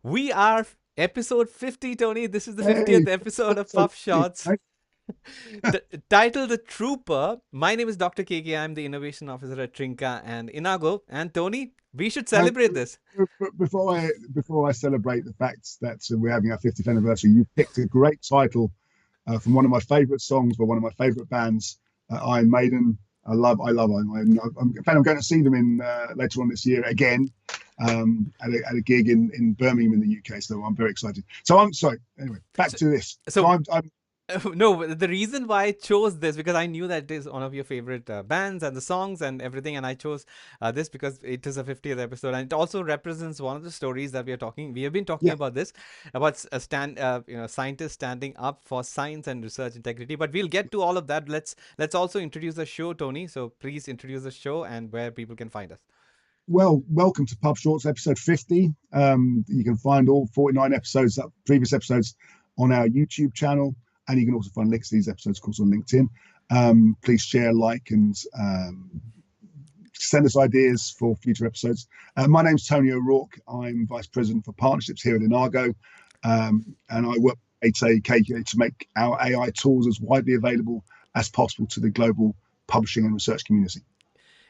We are episode 50, Tony. This is the Hey, 50th episode of so funny, PubShorts. right? Titled The Trooper. My name is Dr. KK. I'm the Innovation Officer at Trinka and Inago. And Tony, we should Now, celebrate this. before I celebrate the fact that we're having our 50th anniversary, you picked a great title from one of my favourite songs by one of my favourite bands, Iron Maiden. I love Iron Maiden. In fact, I'm going to see them in later on this year again at a gig in Birmingham in the UK. So I'm very excited. So I'm sorry. Anyway, back So, to this. So so I'm no, the reason why I chose this because I knew that it is one of your favorite bands and the songs and everything, and I chose this because it is a 50th episode, and it also represents one of the stories that we are talking. We have been talking yeah. about this about scientists standing up for science and research integrity. But we'll get to all of that. Let's also introduce the show, Tony. So please introduce the show and where people can find us. Well, welcome to PubShorts episode 50. You can find all 49 episodes, previous episodes, on our YouTube channel, and you can also find links to these episodes, of course, on LinkedIn. Please share, like, and send us ideas for future episodes. My name's Tony O'Rourke. I'm Vice President for Partnerships here at Inago, and I work at KK to make our AI tools as widely available as possible to the global publishing and research community.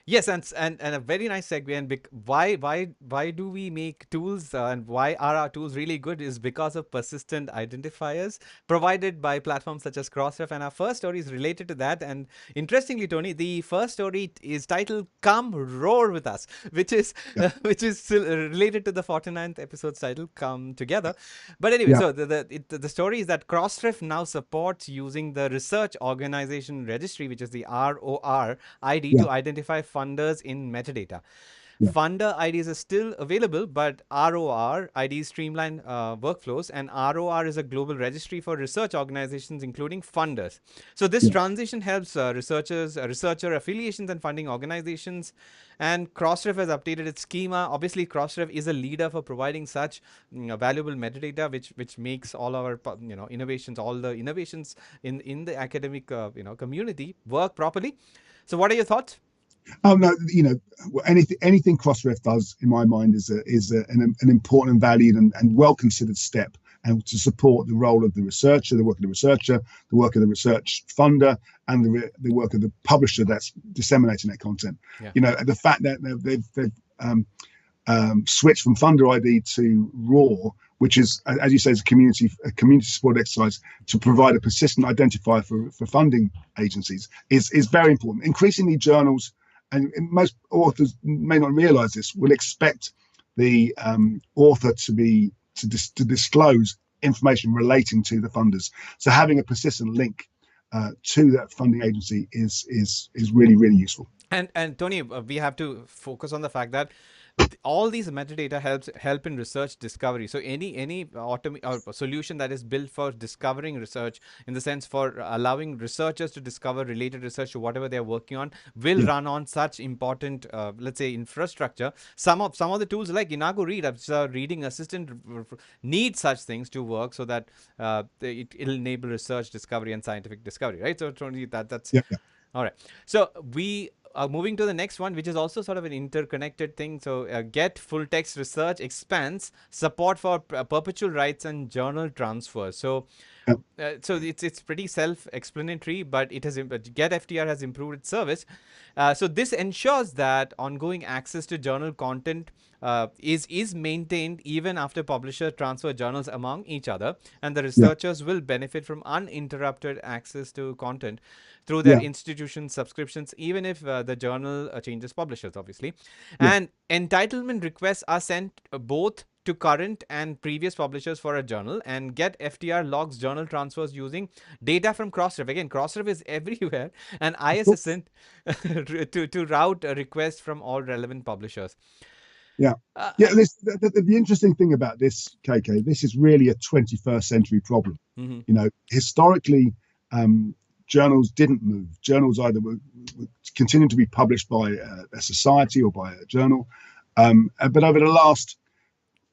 Yes, and a very nice segue. And why do we make tools and why are our tools really good is because of persistent identifiers provided by platforms such as Crossref. And our first story is related to that. And interestingly, Tony, the first story is titled "Come Roar with Us," which is Yeah, related to the 49th episode's title "Come Together." But anyway, yeah, so the story is that Crossref now supports using the Research Organization Registry, which is the ROR ID, yeah, to identify funders in metadata. yeah, Funder IDs are still available, but ROR IDs streamline workflows, and ROR is a global registry for research organizations, including funders. So this yeah, transition helps researcher affiliations, and funding organizations. And Crossref has updated its schema. Obviously, Crossref is a leader for providing such valuable metadata, which makes all our innovations, all the innovations in the academic community work properly. So, what are your thoughts? Oh no, anything Crossref does, in my mind, is an important and valued and well considered step, and to support the role of the researcher, the work of the researcher, the work of the research funder, and the work of the publisher that's disseminating that content. Yeah. The fact that they've switched from funder ID to RAW, which is, as you say, is a community support exercise to provide a persistent identifier for funding agencies, is very important. Increasingly, journals and most authors may not realize this, will expect the author to disclose information relating to the funders. So having a persistent link to that funding agency is really, really useful. And Tony, we have to focus on the fact that all these metadata help in research discovery. So any or solution that is built for discovering research, in the sense for allowing researchers to discover related research to whatever they're working on, will Yeah, run on such important, let's say, infrastructure. Some of the tools like Inago Read, reading assistant, need such things to work so that it'll enable research discovery and scientific discovery, right? So Tony, that's yeah, yeah, all right. So we are moving to the next one, which is also sort of an interconnected thing. So get full text research expands support for perpetual rights and journal transfers. yeah, So it's pretty self-explanatory, but Get FTR has improved its service. So this ensures that ongoing access to journal content is maintained even after publisher transfer journals among each other, and the yeah, researchers will benefit from uninterrupted access to content through their yeah, institution subscriptions, even if the journal changes publishers, obviously. yeah, And entitlement requests are sent both to current and previous publishers for a journal, and Get FTR logs journal transfers using data from Crossref. Again, Crossref is everywhere, and of IS course. Assistant to route a request from all relevant publishers. Yeah. Uh, Yeah, the interesting thing about this, KK, this is really a 21st century problem. mhm. Historically, um, journals didn't move. Journals either were continuing to be published by a society or by a journal. But over the last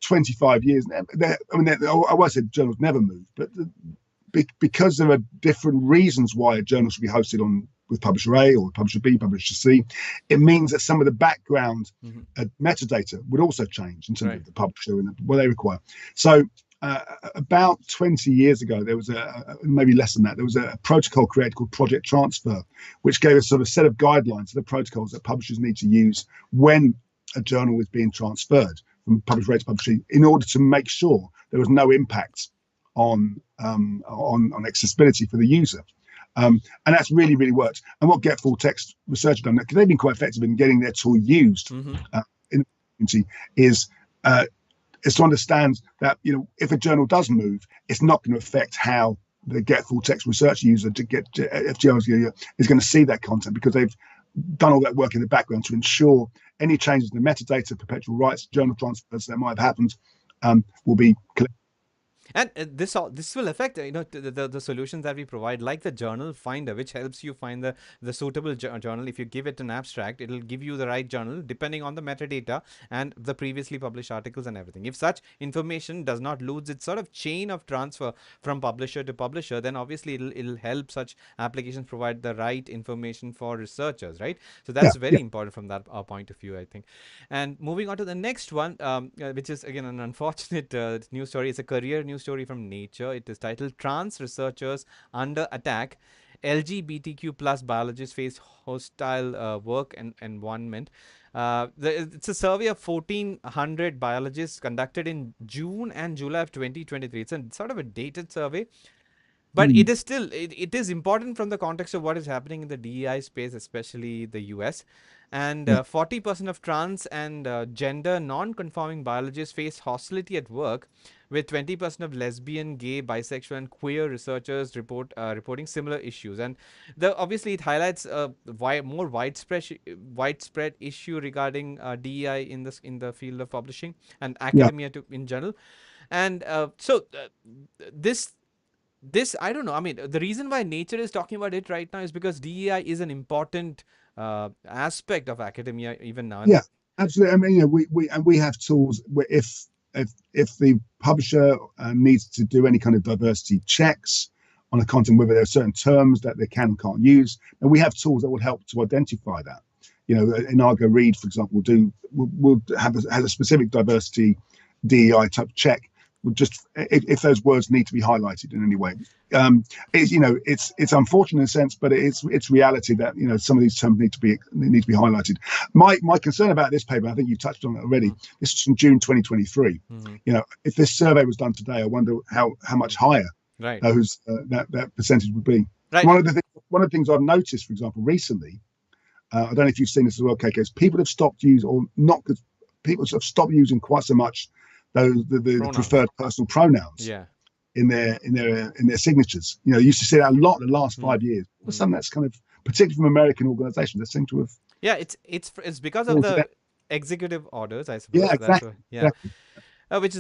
25 years, I won't say journals never moved, but because there are different reasons why a journal should be hosted on with publisher A or publisher B, publisher C, it means that some of the background metadata would also change in terms of the publisher and what they require. So about 20 years ago, there was maybe less than that, there was a protocol created called Project Transfer, which gave us sort of a set of guidelines for the protocols that publishers need to use when a journal is being transferred from publisher A to publisher C, in order to make sure there was no impact on accessibility for the user. And that's really, really worked. And what Get Full Text Research have done, because they've been quite effective in getting their tool used in the community, is to understand that, you know, if a journal does move, it's not going to affect how the Get Full Text Research user to get FGL is going to see that content, because they've done all that work in the background to ensure any changes in the metadata, perpetual rights, journal transfers that might have happened will be collected. And this will affect the solutions that we provide, like the journal finder, which helps you find the suitable journal. If you give it an abstract, it'll give you the right journal depending on the metadata and the previously published articles and everything. If such information does not lose its sort of chain of transfer from publisher to publisher, then obviously it'll help such applications provide the right information for researchers, right? So that's very important from that point of view, I think. And moving on to the next one, which is again an unfortunate news story. It's a career news story from Nature. It is titled "Trans Researchers Under Attack. LGBTQ plus biologists face hostile work and environment." It's a survey of 1,400 biologists conducted in June and July of 2023. It's a sort of a dated survey, but it is still, it is important from the context of what is happening in the DEI space, especially the US. And 40% of trans and gender non-conforming biologists face hostility at work, with 20% of lesbian, gay, bisexual, and queer researchers reporting similar issues. And obviously it highlights a more widespread issue regarding DEI in the field of publishing and academia in general. And this, I don't know. I mean, the reason why Nature is talking about it right now is because DEI is an important aspect of academia even now. Yeah, absolutely. I mean, you know, we have tools where if the publisher needs to do any kind of diversity checks on a content, whether there are certain terms that they can and can't use, and we have tools that will help to identify that. You know, Inago Read, for example, will have a specific diversity DEI type check. Just if those words need to be highlighted in any way, it's unfortunate in a sense, but it's reality that, you know, some of these terms need to be highlighted. My concern about this paper, I think you touched on it already. This is from June 2023. You know, if this survey was done today, I wonder how much higher that percentage would be. Right. One of the things I've noticed, for example, recently, I don't know if you've seen this as well, KK, is people have stopped using, or not, because people have stopped using quite so much the preferred personal pronouns in their signatures. You know, you used to see that a lot in the last 5 years. But something that's kind of, particularly from American organizations, that seem to have. Yeah, it's because of the executive orders, I suppose. Yeah, exactly. Exactly. Which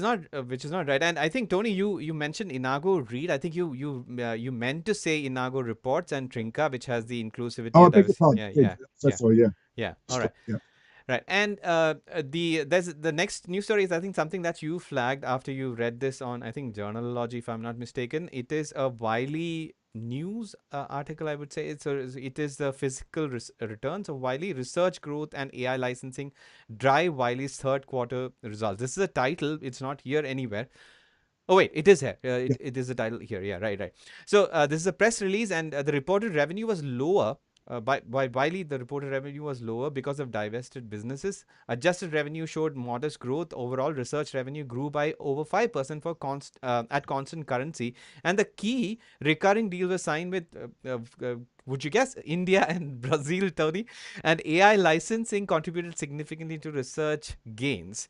is not right. And I think, Tony, you mentioned Inago Read. I think you meant to say Inago Reports and Trinka, which has the inclusivity. Oh, I beg your pardon. Sorry. Yeah. All right. Yeah. Right. And the next news story is, I think, something that you flagged after you read this on, I think, Journalogy, if I'm not mistaken. It is a Wiley news article, I would say. It is the physical returns of Wiley, research growth and AI licensing drive Wiley's third quarter results. This is a title. It's not here anywhere. Oh, wait, it is here. It is the title here. Yeah, right. So this is a press release, and the reported revenue was lower. By Wiley, the reported revenue was lower because of divested businesses. Adjusted revenue showed modest growth. Overall, research revenue grew by over 5% at constant currency. And the key recurring deals were signed with, would you guess, India and Brazil, Tony? And AI licensing contributed significantly to research gains.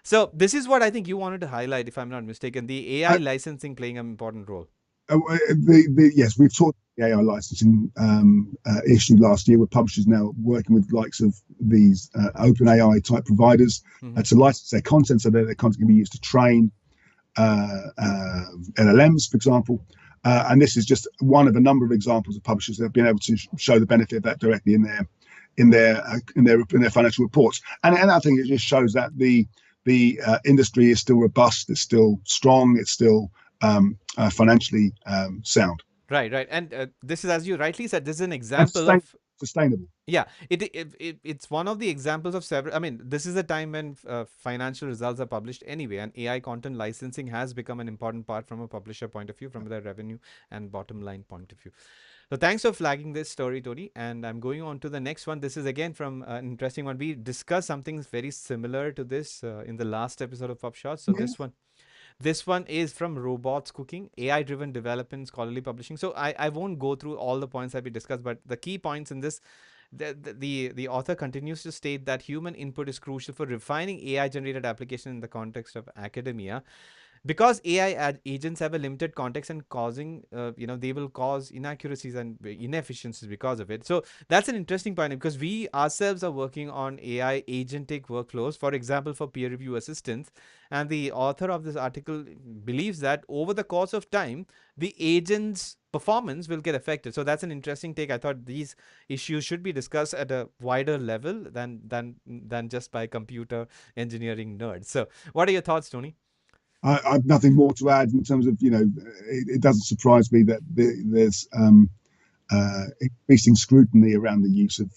So this is what I think you wanted to highlight, if I'm not mistaken, the AI licensing playing an important role. Yes, we've talked the AI licensing issue last year, with publishers now working with the likes of these open AI type providers to license their content, so that their content can be used to train LLMs, for example. And this is just one of a number of examples of publishers that have been able to show the benefit of that directly in their financial reports. And I think it just shows that the industry is still robust, it's still strong, it's still financially sound. Right, right. And this is, as you rightly said, this is an And example of, sustainable. yeah, it's one of the examples of several. I mean, this is a time when financial results are published anyway, and AI content licensing has become an important part from a publisher point of view, from the revenue and bottom line point of view. So thanks for flagging this story, Tony. And I'm going on to the next one. This is again from an interesting one. We discussed something very similar to this in the last episode of PubShorts. So Yeah. this one is from Robots Cooking, AI driven development, scholarly publishing. So I won't go through all the points that we discussed, but the key points in this, the author continues to state that human input is crucial for refining AI generated application in the context of academia, because AI agents have a limited context and causing, they will cause inaccuracies and inefficiencies because of it. So that's an interesting point, because we ourselves are working on AI agentic workflows, for example, for peer review assistance. And the author of this article believes that over the course of time, the agent's performance will get affected. So that's an interesting take. I thought these issues should be discussed at a wider level than just by computer engineering nerds. So what are your thoughts, Tony? I have nothing more to add in terms of, it doesn't surprise me that there's increasing scrutiny around the use of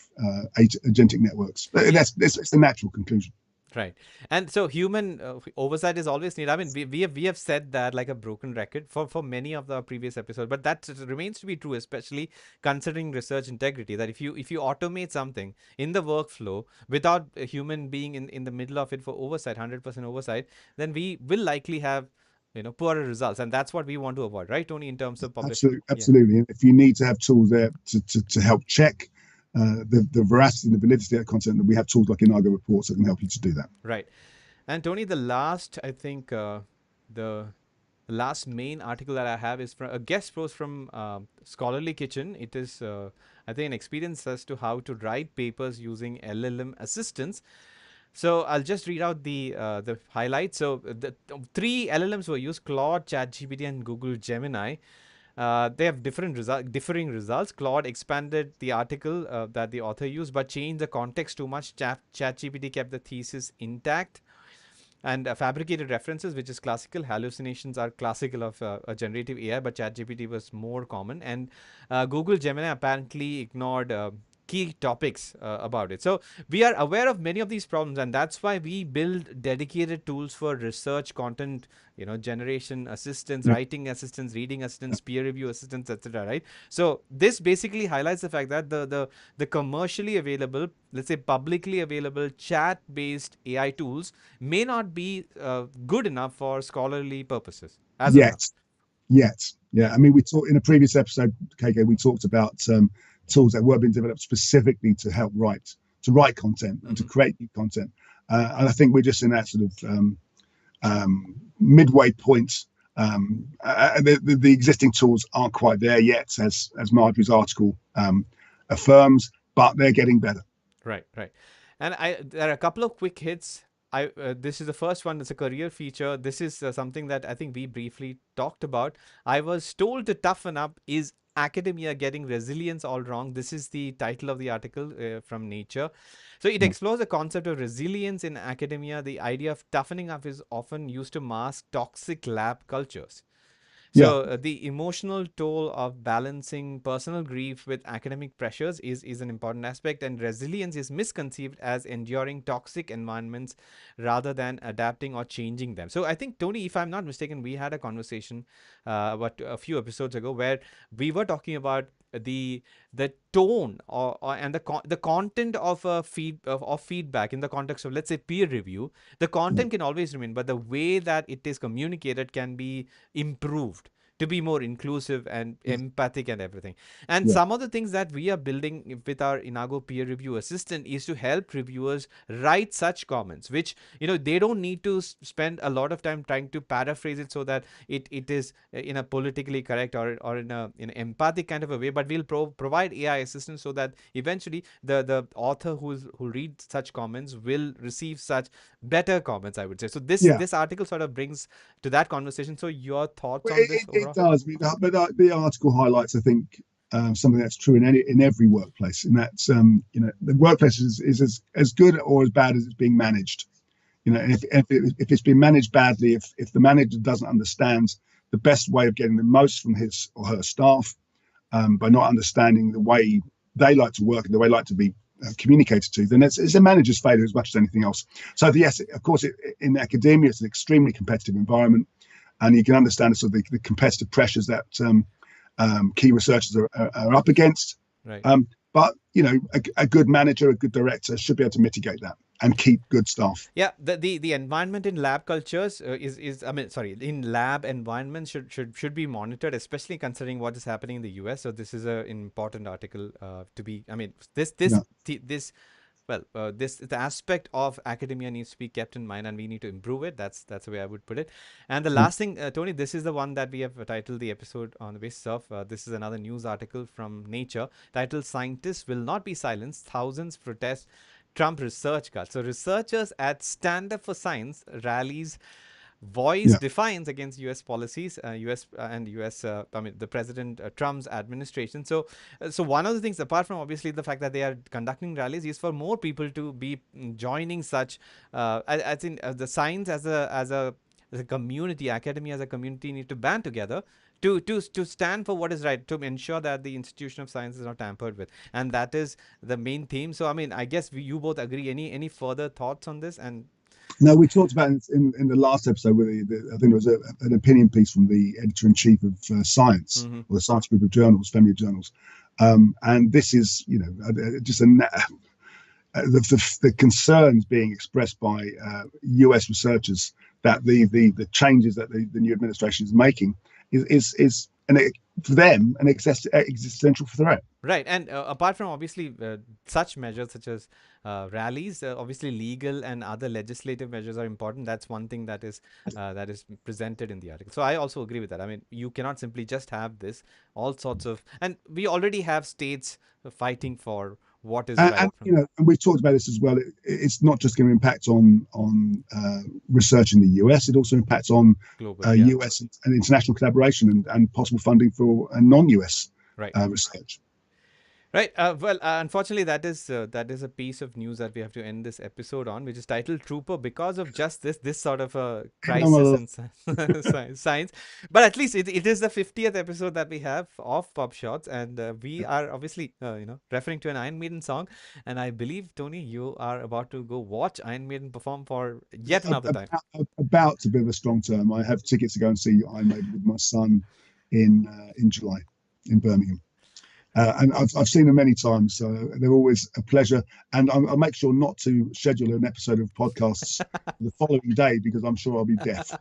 agentic networks. That's the natural conclusion. Right. And so human oversight is always needed. I mean, we have said that like a broken record for many of the previous episodes, but that remains to be true, especially considering research integrity. That if you automate something in the workflow without a human being in the middle of it for oversight, 100% oversight, then we will likely have poorer results, and that's what we want to avoid, right, Tony? In terms of publishing, Absolutely, yeah. absolutely. And if you need to have tools there to help check the veracity and the validity of that content, that we have tools like Inago reports that can help you to do that. Right. And Tony, the last, I think, the last main article that I have is from a guest post from Scholarly Kitchen. It is, I think, an experience as to how to write papers using LLM assistance. So I'll just read out the highlights. So the three LLMs were used: Claude, ChatGPT, and Google Gemini. They have differing results. Claude expanded the article that the author used, but changed the context too much. ChatGPT kept the thesis intact. And fabricated references, which is classical. Hallucinations are classical of a generative AI, but ChatGPT was more common. And Google Gemini apparently ignored key topics about it. So we are aware of many of these problems, and that's why we build dedicated tools for research, content, generation assistance, Yeah, writing assistance, reading assistance, peer review assistance, etc. Right? So this basically highlights the fact that the commercially available, let's say publicly available chat based AI tools may not be good enough for scholarly purposes as of now. yet, yet. Yeah, Yeah. I mean, we talked in a previous episode, KK. We talked about tools that were being developed specifically to help write content and to Mm-hmm. create new content. And I think we're just in that sort of midway point. The existing tools aren't quite there yet, as Marjorie's article affirms, but they're getting better. Right, right. And there are a couple of quick hits. This is the first one. It's a career feature. This is something that I think we briefly talked about. I was told to toughen up. Is academia getting resilience all wrong? This is the title of the article from Nature. So it Yeah, explores the concept of resilience in academia. The idea of toughening up is often used to mask toxic lab cultures. yeah, So the emotional toll of balancing personal grief with academic pressures is an important aspect, and resilience is misconceived as enduring toxic environments rather than adapting or changing them. So I think, Tony, if I'm not mistaken, we had a conversation about a few episodes ago where we were talking about the tone and the content of a of feedback in the context of, let's say, peer review. The yeah, content can always remain, but the way that it is communicated can be improved to be more inclusive and yeah, empathic and everything. And yeah, some of the things that we are building with our Inago peer review assistant is to help reviewers write such comments, which they don't need to spend a lot of time trying to paraphrase it so that it is in a politically correct or in an empathic kind of a way. But we'll provide AI assistance so that eventually the author who reads such comments will receive such better comments, I would say. So this yeah. this article sort of brings to that conversation. So your thoughts Well, on this it overall? does, but the article highlights, I think, something that's true in every workplace. And that's the workplace is as good or as bad as it's being managed. If it's been managed badly, if the manager doesn't understand the best way of getting the most from his or her staff, by not understanding the way they like to work and the way they like to be communicated to, then it's a manager's failure as much as anything else. So yes, of course, in academia, it's an extremely competitive environment, and you can understand sort of the competitive pressures that key researchers are up against. Right. But a good manager, a good director should be able to mitigate that and keep good staff. Yeah, the environment in lab cultures is I mean, sorry, in lab environments should be monitored, especially considering what is happening in the US. So this is an important article to be. I mean, Yeah. this well, this the aspect of academia needs to be kept in mind, and we need to improve it. That's the way I would put it. And the Yeah. last thing, Tony, this is the one that we have titled the episode on the basis of. This is another news article from Nature titled "Scientists Will Not Be Silenced. Thousands Protest Trump Research Cuts." So researchers at Stand Up for Science rallies voice Yeah. defiance against U.S. policies, U.S. And U.S. I mean, the President Trump's administration. So one of the things, apart from obviously the fact that they are conducting rallies, is for more people to be joining such. I think the science as a community, academia as a community, need to band together to stand for what is right, to ensure that the institution of science is not tampered with, and that is the main theme. So I mean, I guess you both agree. Any further thoughts on this? And No, we talked about in the last episode where I think there was an opinion piece from the editor in chief of Science, mm-hmm. or the Science group of journals, family of journals, and this is just the concerns being expressed by U.S. researchers that the changes that the new administration is making is for them an existential threat. Right, and apart from obviously such measures such as rallies, obviously legal and other legislative measures are important. That's one thing that is presented in the article. So I also agree with that. I mean, you cannot simply just have this all sorts of, and we already have states fighting for what is right. And we've talked about this as well. It's not just going to impact on research in the US. It also impacts on global, US and international collaboration and possible funding for non-US right. Research. Right. Well, unfortunately, that is a piece of news that we have to end this episode on, which is titled "Trooper." Because of just this sort of a crisis in science, but at least it is the 50th episode that we have of PubShorts, and we are obviously referring to an Iron Maiden song, and I believe, Tony, you are about to go watch Iron Maiden perform for yet another time. About to be a strong term. I have tickets to go and see Iron Maiden with my son in July in Birmingham. And I've seen them many times, so they're always a pleasure. And I'll make sure not to schedule an episode of podcasts the following day because I'm sure I'll be deaf.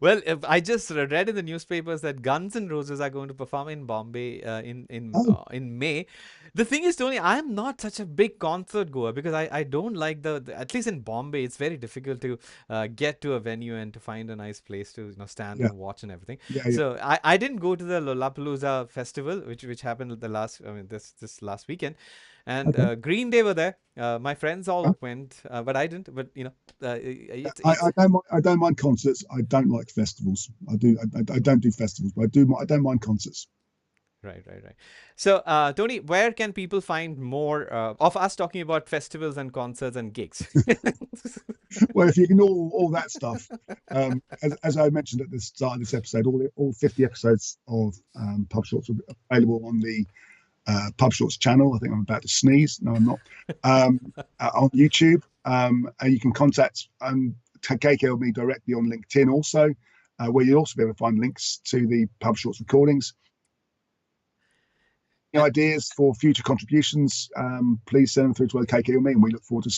Well, I just read in the newspapers that Guns N' Roses are going to perform in Bombay in May. The thing is, Tony, I'm not such a big concert goer because I don't like the at least in Bombay, it's very difficult to get to a venue and to find a nice place to stand and watch and everything. So I didn't go to the Lollapalooza festival, which happened this last weekend, and Green Day were there. My friends all went, but I didn't. But I don't mind concerts. I don't like festivals. I don't do festivals, but I don't mind concerts. Right. So, Tony, where can people find more of us talking about festivals and concerts and gigs? Well, if you ignore all that stuff, as I mentioned at the start of this episode, all 50 episodes of PubShorts will be available on the PubShorts channel. I think I'm about to sneeze. No, I'm not. On YouTube, and you can contact KKL me directly on LinkedIn also, where you'll also be able to find links to the PubShorts recordings. Ideas for future contributions, please send them through to KK or me, and we look forward to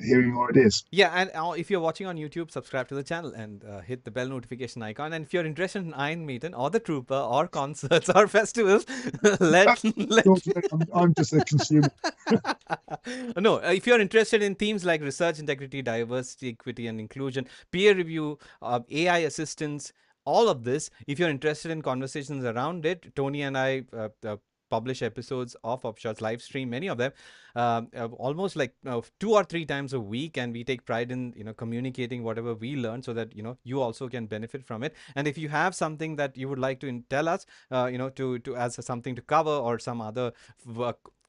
hearing your ideas. Yeah, and if you're watching on YouTube, subscribe to the channel and hit the bell notification icon. And if you're interested in Iron Maiden or the Trooper or concerts or festivals, I'm just a consumer. No, if you're interested in themes like research integrity, diversity, equity, and inclusion, peer review, AI assistance, all of this, if you're interested in conversations around it, Tony and I publish episodes of PubShorts, live stream many of them, almost like 2 or 3 times a week, and we take pride in communicating whatever we learn so that you also can benefit from it. And if you have something that you would like to tell us, to as something to cover or some other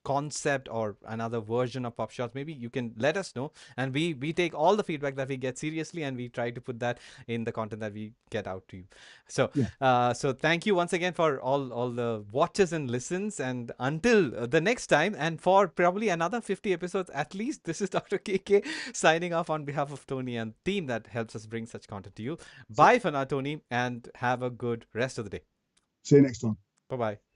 concept or another version of PubShorts, maybe you can let us know. And we take all the feedback that we get seriously, and we try to put that in the content that we get out to you. So Yeah. so thank you once again for all the watches and listens, and until the next time, and for probably another 50 episodes at least, this is Dr. KK signing off on behalf of Tony and team that helps us bring such content to you. So, Bye for now, Tony, and have a good rest of the day. see you next time. Bye bye.